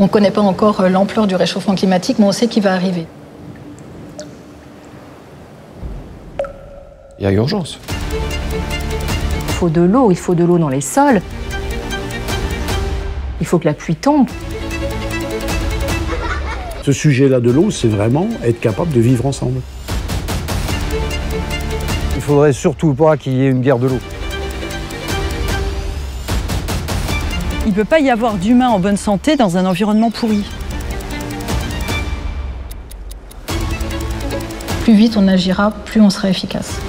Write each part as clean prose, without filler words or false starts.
On ne connaît pas encore l'ampleur du réchauffement climatique, mais on sait qu'il va arriver. Il y a urgence. Il faut de l'eau dans les sols. Il faut que la pluie tombe. Ce sujet-là de l'eau, c'est vraiment être capable de vivre ensemble. Il ne faudrait surtout pas qu'il y ait une guerre de l'eau. Il ne peut pas y avoir d'humains en bonne santé dans un environnement pourri. Plus vite on agira, plus on sera efficace.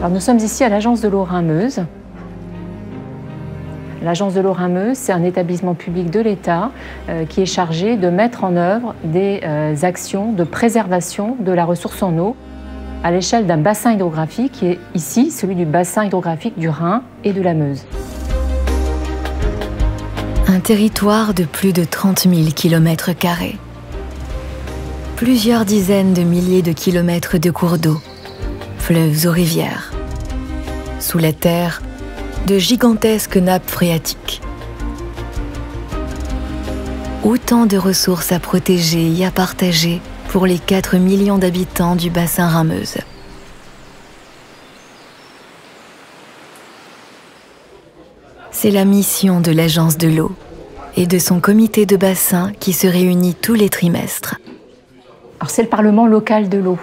Alors nous sommes ici à l'Agence de l'eau Rhin-Meuse. L'Agence de l'eau Rhin-Meuse, c'est un établissement public de l'État qui est chargé de mettre en œuvre des actions de préservation de la ressource en eau à l'échelle d'un bassin hydrographique qui est ici celui du bassin hydrographique du Rhin et de la Meuse. Un territoire de plus de 30 000 km². Plusieurs dizaines de milliers de kilomètres de cours d'eau, fleuves ou rivières. Sous la terre, de gigantesques nappes phréatiques. Autant de ressources à protéger et à partager pour les 4 millions d'habitants du bassin Rhin-Meuse. C'est la mission de l'Agence de l'eau et de son comité de bassin qui se réunit tous les trimestres. Alors c'est le Parlement local de l'eau.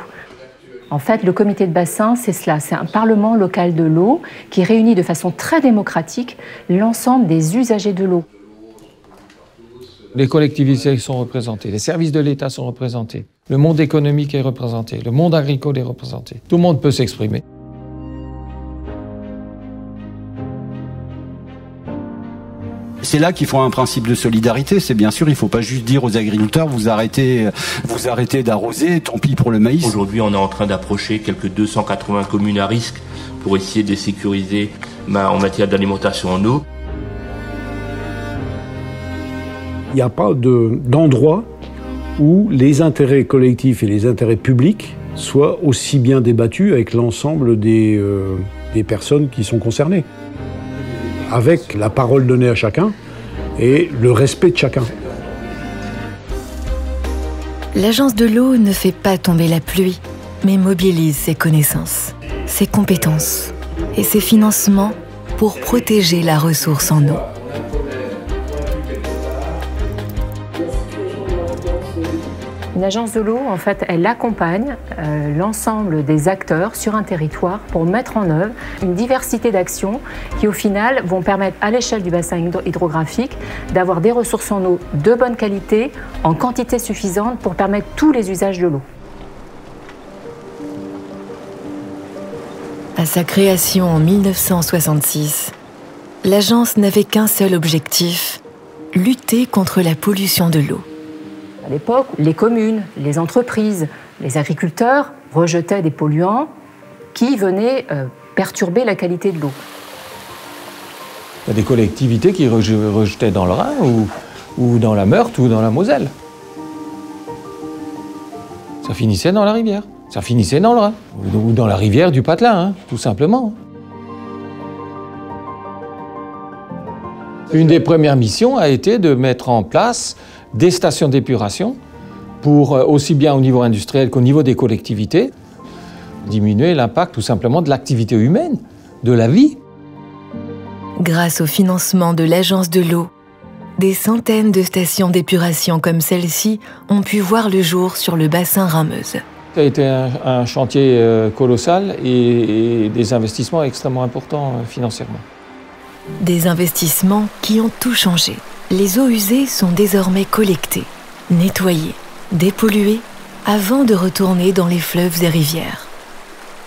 En fait, le comité de bassin, c'est cela, c'est un parlement local de l'eau qui réunit de façon très démocratique l'ensemble des usagers de l'eau. Les collectivités sont représentées, les services de l'État sont représentés, le monde économique est représenté, le monde agricole est représenté. Tout le monde peut s'exprimer. C'est là qu'il faut un principe de solidarité. C'est bien sûr, il ne faut pas juste dire aux agriculteurs vous arrêtez d'arroser, tant pis pour le maïs. Aujourd'hui, on est en train d'approcher quelques 280 communes à risque pour essayer de les sécuriser en matière d'alimentation en eau. Il n'y a pas d'endroit où les intérêts collectifs et les intérêts publics soient aussi bien débattus avec l'ensemble des personnes qui sont concernées, avec la parole donnée à chacun et le respect de chacun. L'Agence de l'eau ne fait pas tomber la pluie, mais mobilise ses connaissances, ses compétences et ses financements pour protéger la ressource en eau. Une agence de l'eau, en fait, elle accompagne l'ensemble des acteurs sur un territoire pour mettre en œuvre une diversité d'actions qui, au final, vont permettre à l'échelle du bassin hydrographique d'avoir des ressources en eau de bonne qualité, en quantité suffisante pour permettre tous les usages de l'eau. À sa création en 1966, l'agence n'avait qu'un seul objectif, lutter contre la pollution de l'eau. À l'époque, les communes, les entreprises, les agriculteurs rejetaient des polluants qui venaient perturber la qualité de l'eau. Il y a des collectivités qui rejetaient dans le Rhin ou dans la Meurthe ou dans la Moselle. Ça finissait dans la rivière, ça finissait dans le Rhin ou dans la rivière du Patelin, hein, tout simplement. Une des premières missions a été de mettre en place des stations d'épuration pour, aussi bien au niveau industriel qu'au niveau des collectivités, diminuer l'impact tout simplement de l'activité humaine, de la vie. Grâce au financement de l'Agence de l'eau, des centaines de stations d'épuration comme celle-ci ont pu voir le jour sur le bassin Rhin-Meuse. Ça a été un chantier colossal et des investissements extrêmement importants financièrement. Des investissements qui ont tout changé. Les eaux usées sont désormais collectées, nettoyées, dépolluées, avant de retourner dans les fleuves et rivières.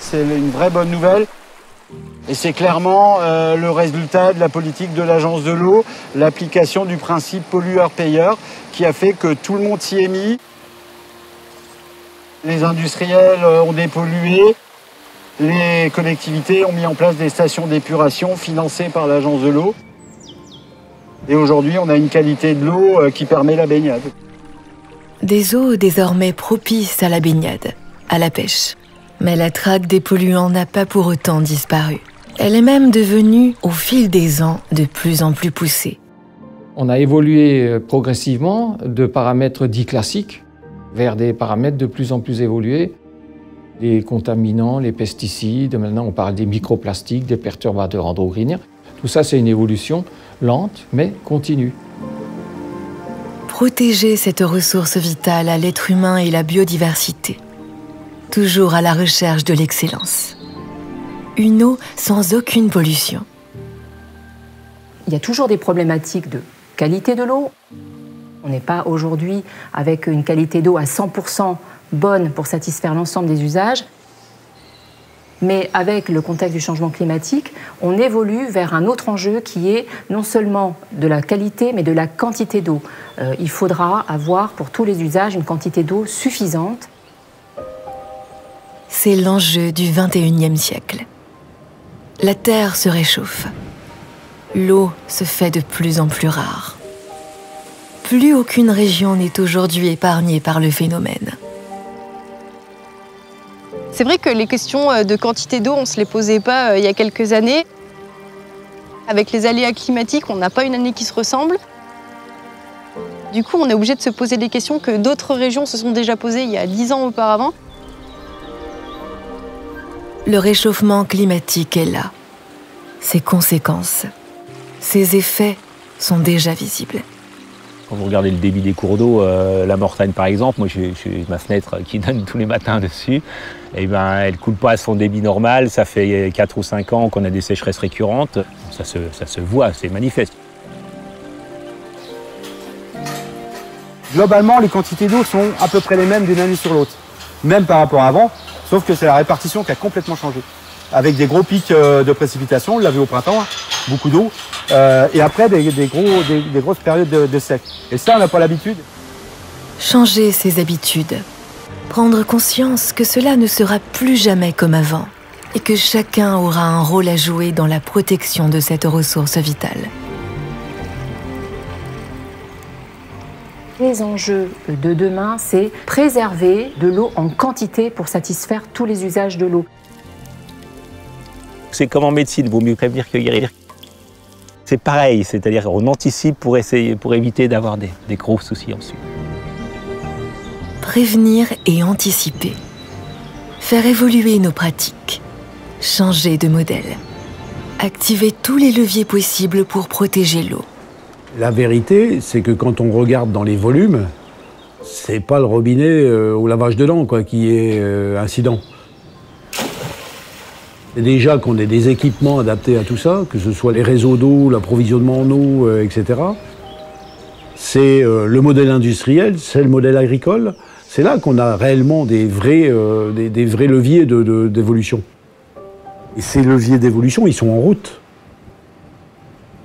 C'est une vraie bonne nouvelle. Et c'est clairement le résultat de la politique de l'Agence de l'eau, l'application du principe pollueur-payeur qui a fait que tout le monde s'y est mis. Les industriels ont dépollué, les collectivités ont mis en place des stations d'épuration financées par l'Agence de l'eau. Et aujourd'hui, on a une qualité de l'eau qui permet la baignade. Des eaux désormais propices à la baignade, à la pêche. Mais la traque des polluants n'a pas pour autant disparu. Elle est même devenue, au fil des ans, de plus en plus poussée. On a évolué progressivement de paramètres dits classiques vers des paramètres de plus en plus évolués. Les contaminants, les pesticides, maintenant on parle des microplastiques, des perturbateurs endocriniens. Tout ça, c'est une évolution lente, mais continue. Protéger cette ressource vitale à l'être humain et la biodiversité. Toujours à la recherche de l'excellence. Une eau sans aucune pollution. Il y a toujours des problématiques de qualité de l'eau. On n'est pas aujourd'hui avec une qualité d'eau à 100% bonne pour satisfaire l'ensemble des usages. Mais avec le contexte du changement climatique, on évolue vers un autre enjeu qui est non seulement de la qualité, mais de la quantité d'eau. Il faudra avoir pour tous les usages une quantité d'eau suffisante. C'est l'enjeu du XXIe siècle. La Terre se réchauffe. L'eau se fait de plus en plus rare. Plus aucune région n'est aujourd'hui épargnée par le phénomène. C'est vrai que les questions de quantité d'eau, on ne se les posait pas il y a quelques années. Avec les aléas climatiques, on n'a pas une année qui se ressemble. Du coup, on est obligé de se poser des questions que d'autres régions se sont déjà posées il y a 10 ans auparavant. Le réchauffement climatique est là. Ses conséquences, ses effets sont déjà visibles. Quand vous regardez le débit des cours d'eau, la Mortagne par exemple, moi j'ai ma fenêtre qui donne tous les matins dessus, et ben elle ne coule pas à son débit normal, ça fait 4 ou 5 ans qu'on a des sécheresses récurrentes, ça se voit, c'est manifeste. Globalement, les quantités d'eau sont à peu près les mêmes d'une année sur l'autre, même par rapport à avant, sauf que c'est la répartition qui a complètement changé. Avec des gros pics de précipitations, on l'a vu au printemps, beaucoup d'eau, et après des grosses périodes de sec. Et ça, on n'a pas l'habitude. Changer ses habitudes. Prendre conscience que cela ne sera plus jamais comme avant et que chacun aura un rôle à jouer dans la protection de cette ressource vitale. Les enjeux de demain, c'est préserver de l'eau en quantité pour satisfaire tous les usages de l'eau. C'est comme en médecine, il vaut mieux prévenir que guérir. C'est pareil, c'est-à-dire qu'on anticipe pour éviter d'avoir des gros soucis ensuite. Prévenir et anticiper. Faire évoluer nos pratiques. Changer de modèle. Activer tous les leviers possibles pour protéger l'eau. La vérité, c'est que quand on regarde dans les volumes, c'est pas le robinet au lavage de dents qui est incident. Et déjà qu'on ait des équipements adaptés à tout ça, que ce soit les réseaux d'eau, l'approvisionnement en eau, etc. C'est le modèle industriel, c'est le modèle agricole. C'est là qu'on a réellement des vrais leviers d'évolution. Et ces leviers d'évolution, ils sont en route.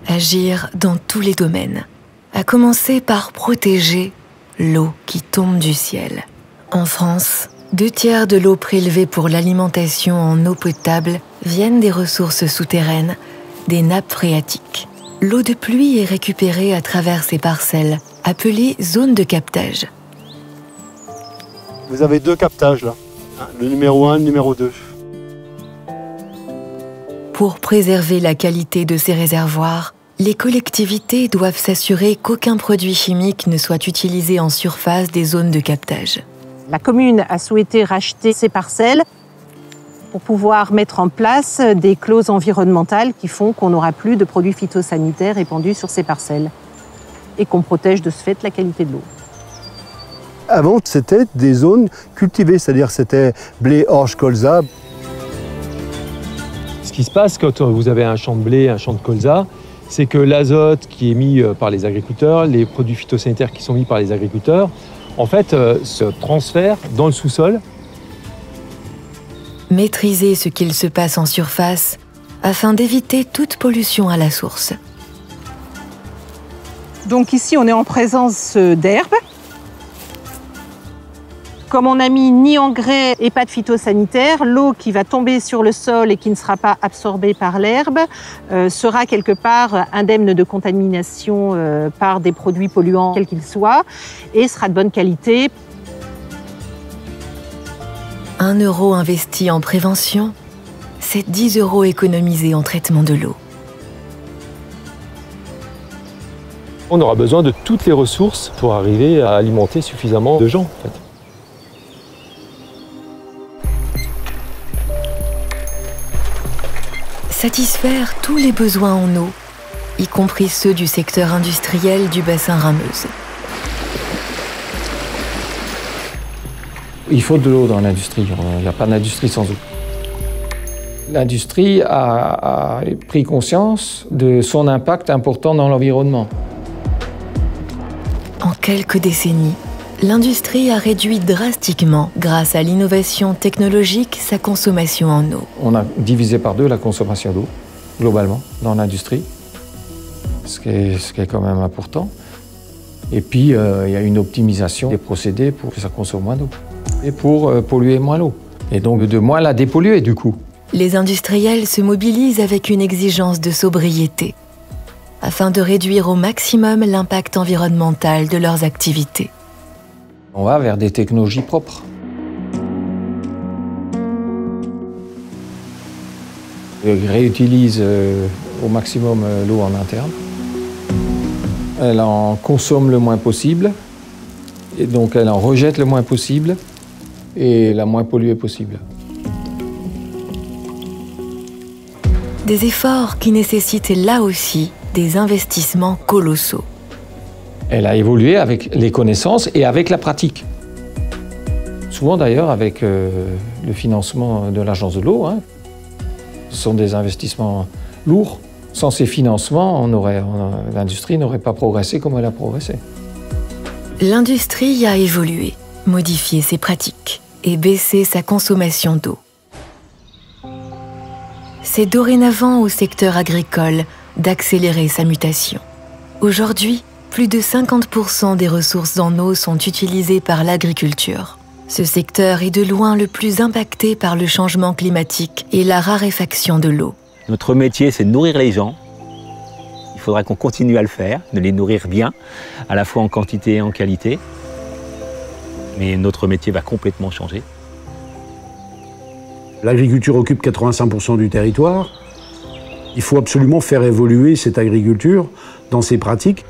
Agir dans tous les domaines, à commencer par protéger l'eau qui tombe du ciel. En France, 2/3 de l'eau prélevée pour l'alimentation en eau potable viennent des ressources souterraines, des nappes phréatiques. L'eau de pluie est récupérée à travers ces parcelles, appelées zones de captage. Vous avez 2 captages là, le numéro 1 et le numéro 2. Pour préserver la qualité de ces réservoirs, les collectivités doivent s'assurer qu'aucun produit chimique ne soit utilisé en surface des zones de captage. La commune a souhaité racheter ces parcelles pour pouvoir mettre en place des clauses environnementales qui font qu'on n'aura plus de produits phytosanitaires répandus sur ces parcelles et qu'on protège de ce fait la qualité de l'eau. Avant, c'était des zones cultivées, c'est-à-dire c'était blé, orge, colza. Ce qui se passe quand vous avez un champ de blé, un champ de colza, c'est que l'azote qui est mis par les agriculteurs, les produits phytosanitaires qui sont mis par les agriculteurs, en fait, se transfèrent dans le sous-sol. maîtriser ce qu'il se passe en surface afin d'éviter toute pollution à la source. Donc ici, on est en présence d'herbes. Comme on n'a mis ni engrais et pas de phytosanitaire, l'eau qui va tomber sur le sol et qui ne sera pas absorbée par l'herbe sera quelque part indemne de contamination par des produits polluants, quels qu'ils soient, et sera de bonne qualité. 1 euro investi en prévention, c'est 10 euros économisés en traitement de l'eau. On aura besoin de toutes les ressources pour arriver à alimenter suffisamment de gens, en fait. Satisfaire tous les besoins en eau, y compris ceux du secteur industriel du bassin Rhin-Meuse. Il faut de l'eau dans l'industrie, il n'y a pas d'industrie sans eau. L'industrie a pris conscience de son impact important dans l'environnement. En quelques décennies, l'industrie a réduit drastiquement, grâce à l'innovation technologique, sa consommation en eau. On a divisé par 2 la consommation d'eau, globalement, dans l'industrie, ce qui est quand même important. Et puis, il y a une optimisation des procédés pour que ça consomme moins d'eau et pour polluer moins l'eau. Et donc de moins la dépolluer, du coup. Les industriels se mobilisent avec une exigence de sobriété, afin de réduire au maximum l'impact environnemental de leurs activités. On va vers des technologies propres. Ils réutilisent au maximum l'eau en interne. Elle en consomme le moins possible, et donc elle en rejette le moins possible et la moins polluée possible. Des efforts qui nécessitent là aussi des investissements colossaux. Elle a évolué avec les connaissances et avec la pratique. Souvent d'ailleurs avec le financement de l'Agence de l'eau. Hein. Ce sont des investissements lourds. Sans ces financements, l'industrie n'aurait pas progressé comme elle a progressé. L'industrie a évolué, modifié ses pratiques et baissé sa consommation d'eau. C'est dorénavant au secteur agricole d'accélérer sa mutation. Aujourd'hui, plus de 50% des ressources en eau sont utilisées par l'agriculture. Ce secteur est de loin le plus impacté par le changement climatique et la raréfaction de l'eau. Notre métier, c'est de nourrir les gens. Il faudra qu'on continue à le faire, de les nourrir bien, à la fois en quantité et en qualité. Mais notre métier va complètement changer. L'agriculture occupe 85% du territoire. Il faut absolument faire évoluer cette agriculture dans ses pratiques.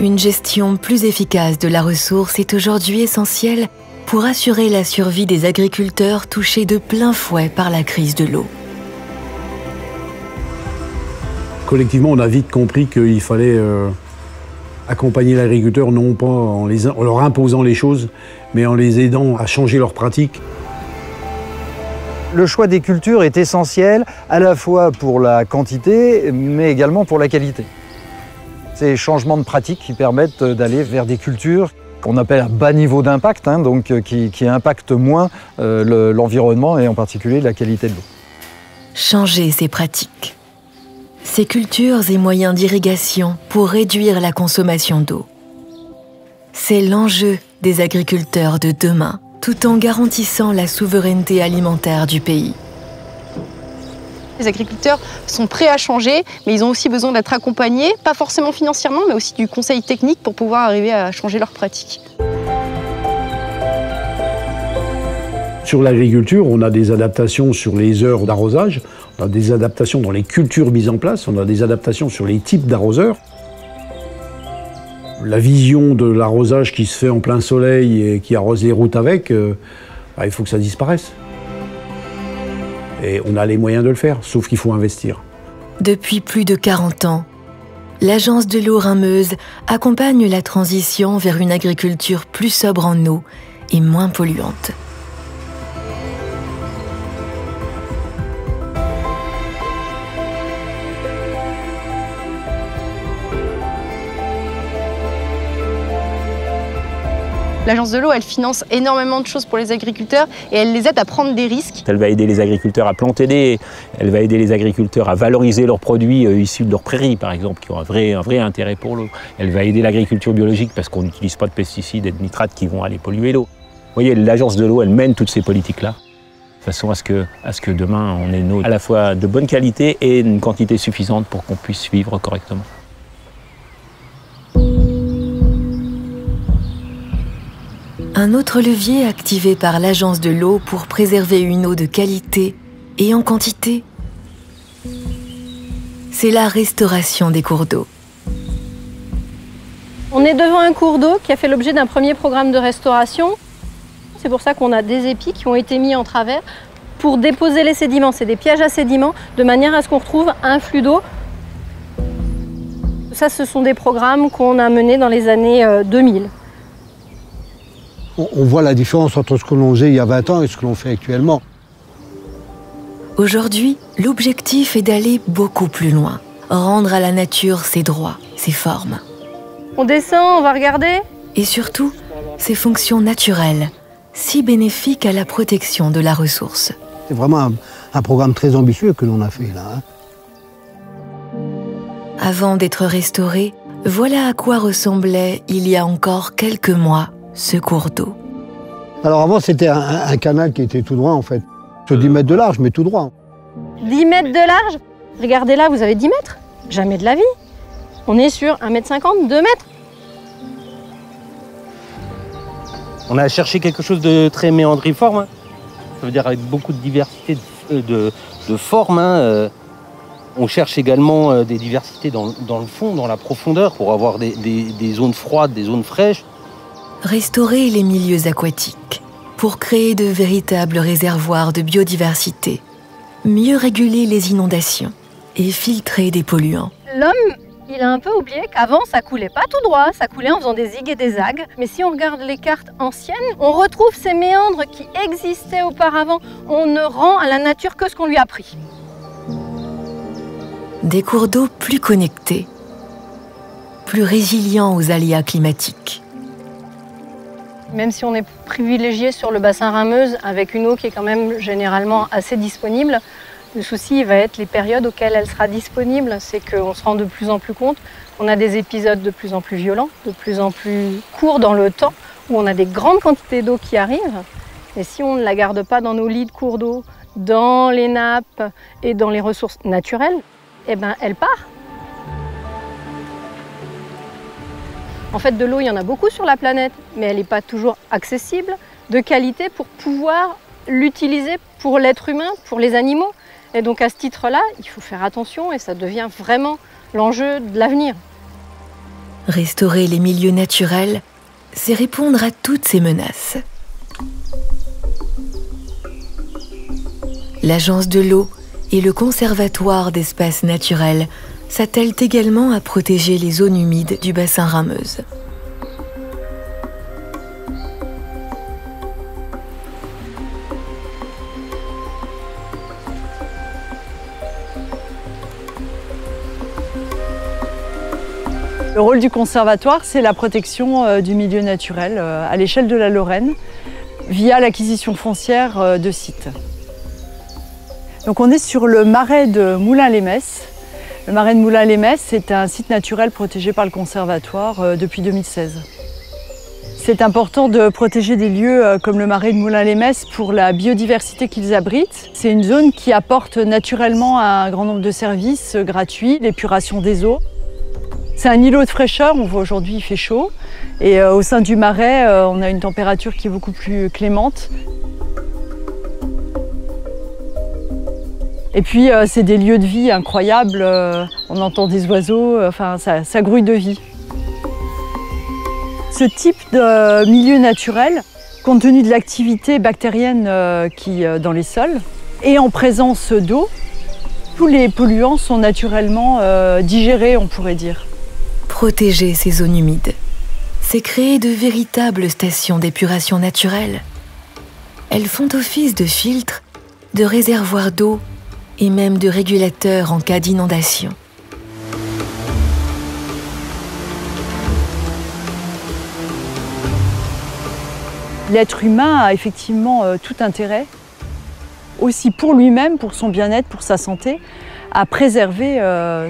Une gestion plus efficace de la ressource est aujourd'hui essentielle pour assurer la survie des agriculteurs touchés de plein fouet par la crise de l'eau. Collectivement, on a vite compris qu'il fallait accompagner l'agriculteur, non pas en leur imposant les choses, mais en les aidant à changer leurs pratiques. Le choix des cultures est essentiel à la fois pour la quantité, mais également pour la qualité. Ces changements de pratiques qui permettent d'aller vers des cultures qu'on appelle à bas niveau d'impact, hein, donc qui impactent moins l'environnement et en particulier la qualité de l'eau. Changer ces pratiques. Ces cultures et moyens d'irrigation pour réduire la consommation d'eau. C'est l'enjeu des agriculteurs de demain, tout en garantissant la souveraineté alimentaire du pays. Les agriculteurs sont prêts à changer, mais ils ont aussi besoin d'être accompagnés, pas forcément financièrement, mais aussi du conseil technique pour pouvoir arriver à changer leurs pratiques. Sur l'agriculture, on a des adaptations sur les heures d'arrosage, on a des adaptations dans les cultures mises en place, on a des adaptations sur les types d'arroseurs. La vision de l'arrosage qui se fait en plein soleil et qui arrose les routes avec, il faut que ça disparaisse. Et on a les moyens de le faire, sauf qu'il faut investir. Depuis plus de 40 ans, l'Agence de l'eau Rhin-Meuse accompagne la transition vers une agriculture plus sobre en eau et moins polluante. L'agence de l'eau, elle finance énormément de choses pour les agriculteurs et elle les aide à prendre des risques. Elle va aider les agriculteurs à planter elle va aider les agriculteurs à valoriser leurs produits issus de leurs prairies, par exemple, qui ont un vrai intérêt pour l'eau. Elle va aider l'agriculture biologique parce qu'on n'utilise pas de pesticides et de nitrates qui vont aller polluer l'eau. Vous voyez, l'agence de l'eau, elle mène toutes ces politiques-là, de façon à ce que demain, on ait une eau à la fois de bonne qualité et une quantité suffisante pour qu'on puisse vivre correctement. Un autre levier activé par l'agence de l'eau pour préserver une eau de qualité et en quantité, c'est la restauration des cours d'eau. On est devant un cours d'eau qui a fait l'objet d'un premier programme de restauration. C'est pour ça qu'on a des épis qui ont été mis en travers pour déposer les sédiments. C'est des pièges à sédiments de manière à ce qu'on retrouve un flux d'eau. Ça, ce sont des programmes qu'on a menés dans les années 2000. On voit la différence entre ce que l'on faisait il y a 20 ans et ce que l'on fait actuellement. Aujourd'hui, l'objectif est d'aller beaucoup plus loin, rendre à la nature ses droits, ses formes. On descend, on va regarder. Et surtout, ses fonctions naturelles, si bénéfiques à la protection de la ressource. C'est vraiment un programme très ambitieux que l'on a fait là. Avant d'être restauré, voilà à quoi ressemblait, il y a encore quelques mois, ce cours d'eau. Alors avant, c'était un canal qui était tout droit en fait. Sur 10 mètres de large, mais tout droit. 10 mètres de large. Regardez là, vous avez 10 mètres. Jamais de la vie. On est sur 1,50 m, 2 mètres. On a cherché quelque chose de très méandriforme. Hein. Ça veut dire avec beaucoup de diversité de formes. Hein. On cherche également des diversités dans le fond, dans la profondeur, pour avoir des zones froides, des zones fraîches. Restaurer les milieux aquatiques pour créer de véritables réservoirs de biodiversité, mieux réguler les inondations et filtrer des polluants. L'homme, il a un peu oublié qu'avant, ça coulait pas tout droit, ça coulait en faisant des zigues et des zagues. Mais si on regarde les cartes anciennes, on retrouve ces méandres qui existaient auparavant. On ne rend à la nature que ce qu'on lui a pris. Des cours d'eau plus connectés, plus résilients aux aléas climatiques. Même si on est privilégié sur le bassin Rameuse, avec une eau qui est quand même généralement assez disponible, le souci va être les périodes auxquelles elle sera disponible. C'est qu'on se rend de plus en plus compte qu'on a des épisodes de plus en plus violents, de plus en plus courts dans le temps, où on a des grandes quantités d'eau qui arrivent. Et si on ne la garde pas dans nos lits de cours d'eau, dans les nappes et dans les ressources naturelles, eh ben, elle part. En fait, de l'eau, il y en a beaucoup sur la planète, mais elle n'est pas toujours accessible, de qualité pour pouvoir l'utiliser pour l'être humain, pour les animaux. Et donc à ce titre-là, il faut faire attention et ça devient vraiment l'enjeu de l'avenir. Restaurer les milieux naturels, c'est répondre à toutes ces menaces. L'Agence de l'eau et le Conservatoire d'espaces naturels s'attellent également à protéger les zones humides du bassin Rameuse. Le rôle du conservatoire, c'est la protection du milieu naturel à l'échelle de la Lorraine via l'acquisition foncière de sites. Donc on est sur le marais de Moulins-les-Messes. Le marais de Moulins-les-Messes, c'est un site naturel protégé par le conservatoire depuis 2016. C'est important de protéger des lieux comme le marais de Moulins-les-Messes pour la biodiversité qu'ils abritent. C'est une zone qui apporte naturellement un grand nombre de services gratuits, l'épuration des eaux. C'est un îlot de fraîcheur, on voit aujourd'hui il fait chaud. Et au sein du marais, on a une température qui est beaucoup plus clémente. Et puis c'est des lieux de vie incroyables, on entend des oiseaux, enfin ça grouille de vie. Ce type de milieu naturel, compte tenu de l'activité bactérienne dans les sols, et en présence d'eau, tous les polluants sont naturellement digérés, on pourrait dire. Protéger ces zones humides, c'est créer de véritables stations d'épuration naturelle. Elles font office de filtres, de réservoirs d'eau et même de régulateurs en cas d'inondation. L'être humain a effectivement tout intérêt, aussi pour lui-même, pour son bien-être, pour sa santé, à préserver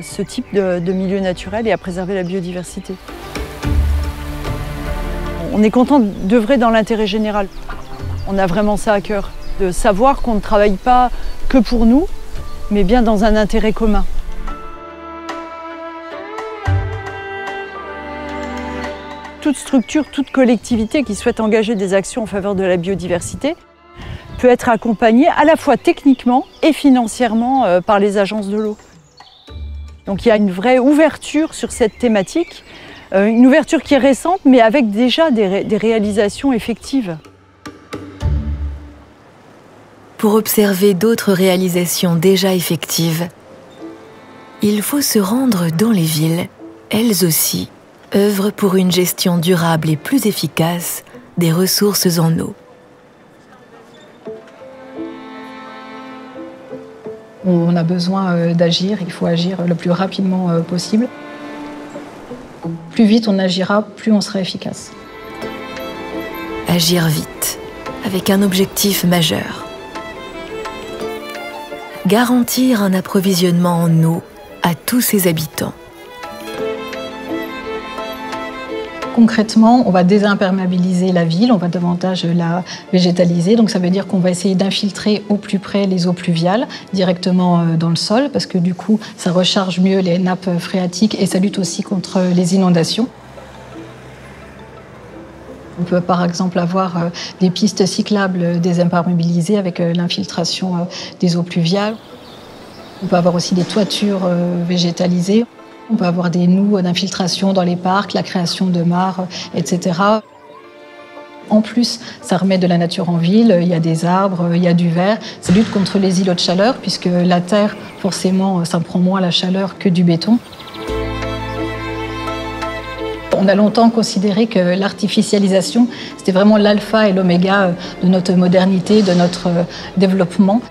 ce type de milieu naturel et à préserver la biodiversité. On est content d'œuvrer dans l'intérêt général. On a vraiment ça à cœur, de savoir qu'on ne travaille pas que pour nous, mais bien dans un intérêt commun. Toute structure, toute collectivité qui souhaite engager des actions en faveur de la biodiversité peut être accompagnée à la fois techniquement et financièrement par les agences de l'eau. Donc il y a une vraie ouverture sur cette thématique, une ouverture qui est récente mais avec déjà des réalisations effectives. Pour observer d'autres réalisations déjà effectives, il faut se rendre dans les villes, elles aussi, œuvrent pour une gestion durable et plus efficace des ressources en eau. On a besoin d'agir, il faut agir le plus rapidement possible. Plus vite on agira, plus on sera efficace. Agir vite, avec un objectif majeur. Garantir un approvisionnement en eau à tous ses habitants. Concrètement, on va désimperméabiliser la ville, on va davantage la végétaliser. Donc ça veut dire qu'on va essayer d'infiltrer au plus près les eaux pluviales directement dans le sol, parce que du coup, ça recharge mieux les nappes phréatiques et ça lutte aussi contre les inondations. On peut par exemple avoir des pistes cyclables désimperméabilisées avec l'infiltration des eaux pluviales. On peut avoir aussi des toitures végétalisées. On peut avoir des noues d'infiltration dans les parcs, la création de mares, etc. En plus, ça remet de la nature en ville, il y a des arbres, il y a du vert. Ça lutte contre les îlots de chaleur, puisque la terre, forcément, ça prend moins la chaleur que du béton. On a longtemps considéré que l'artificialisation, c'était vraiment l'alpha et l'oméga de notre modernité, de notre développement.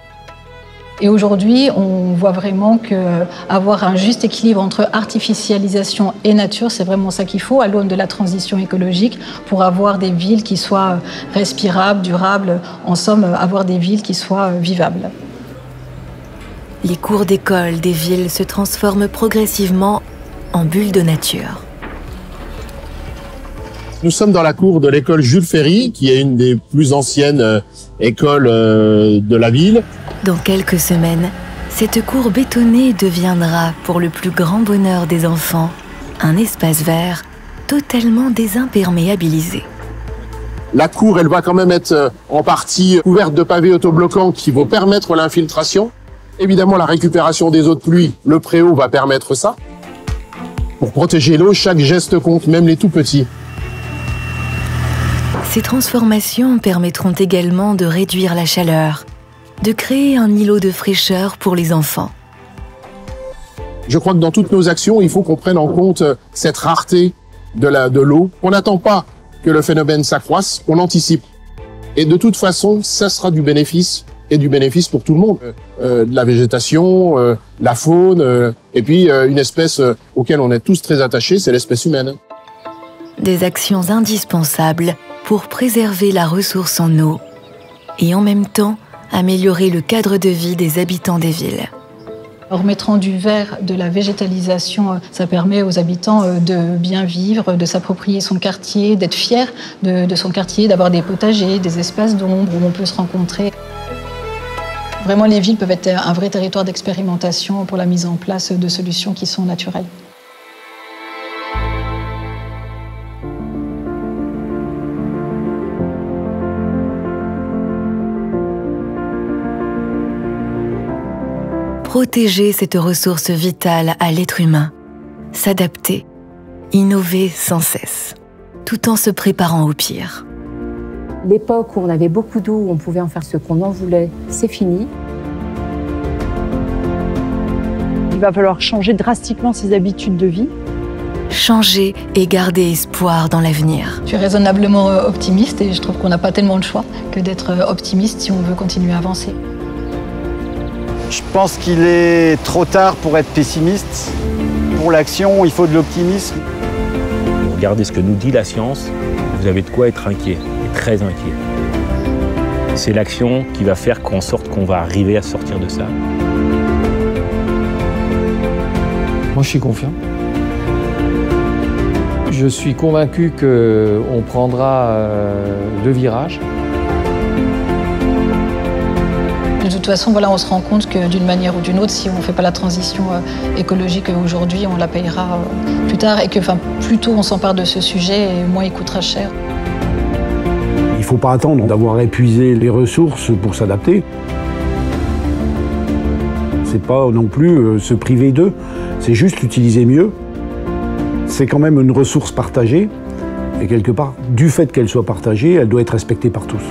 Et aujourd'hui, on voit vraiment qu'avoir un juste équilibre entre artificialisation et nature, c'est vraiment ça qu'il faut à l'aune de la transition écologique pour avoir des villes qui soient respirables, durables, en somme, avoir des villes qui soient vivables. Les cours d'école des villes se transforment progressivement en bulles de nature. Nous sommes dans la cour de l'école Jules Ferry, qui est une des plus anciennes écoles de la ville. Dans quelques semaines, cette cour bétonnée deviendra, pour le plus grand bonheur des enfants, un espace vert totalement désimperméabilisé. La cour, elle va quand même être en partie couverte de pavés autobloquants qui vont permettre l'infiltration. Évidemment, la récupération des eaux de pluie, le préau va permettre ça. Pour protéger l'eau, chaque geste compte, même les tout petits. Ces transformations permettront également de réduire la chaleur, de créer un îlot de fraîcheur pour les enfants. Je crois que dans toutes nos actions, il faut qu'on prenne en compte cette rareté de l'eau. On n'attend pas que le phénomène s'accroisse, on anticipe. Et de toute façon, ça sera du bénéfice, et du bénéfice pour tout le monde. De la végétation, la faune, et puis une espèce auquel on est tous très attachés, c'est l'espèce humaine. Des actions indispensables pour préserver la ressource en eau et en même temps améliorer le cadre de vie des habitants des villes. En remettant du vert, de la végétalisation, ça permet aux habitants de bien vivre, de s'approprier son quartier, d'être fiers de son quartier, d'avoir des potagers, des espaces d'ombre où on peut se rencontrer. Vraiment, les villes peuvent être un vrai territoire d'expérimentation pour la mise en place de solutions qui sont naturelles. Protéger cette ressource vitale à l'être humain, s'adapter, innover sans cesse, tout en se préparant au pire. L'époque où on avait beaucoup d'eau, où on pouvait en faire ce qu'on en voulait, c'est fini. Il va falloir changer drastiquement ses habitudes de vie. Changer et garder espoir dans l'avenir. Je suis raisonnablement optimiste et je trouve qu'on n'a pas tellement de choix que d'être optimiste si on veut continuer à avancer. Je pense qu'il est trop tard pour être pessimiste. Pour l'action, il faut de l'optimisme. Regardez ce que nous dit la science, vous avez de quoi être inquiet. Et très inquiet. C'est l'action qui va faire qu'en sorte qu'on va arriver à sortir de ça. Moi, je suis confiant. Je suis convaincu qu'on prendra le virage. De toute façon, voilà, on se rend compte que d'une manière ou d'une autre, si on ne fait pas la transition écologique aujourd'hui, on la payera plus tard. Et que plus tôt on s'empare de ce sujet, moins il coûtera cher. Il ne faut pas attendre d'avoir épuisé les ressources pour s'adapter. C'est pas non plus se priver d'eux, c'est juste l'utiliser mieux. C'est quand même une ressource partagée, et quelque part, du fait qu'elle soit partagée, elle doit être respectée par tous.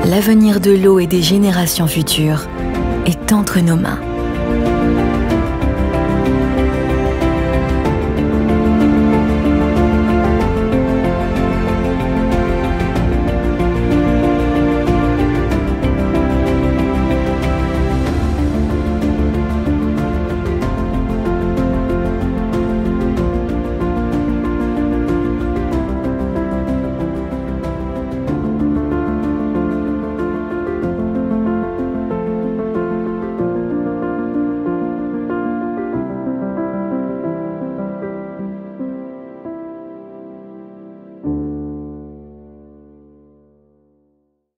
L'avenir de l'eau et des générations futures est entre nos mains.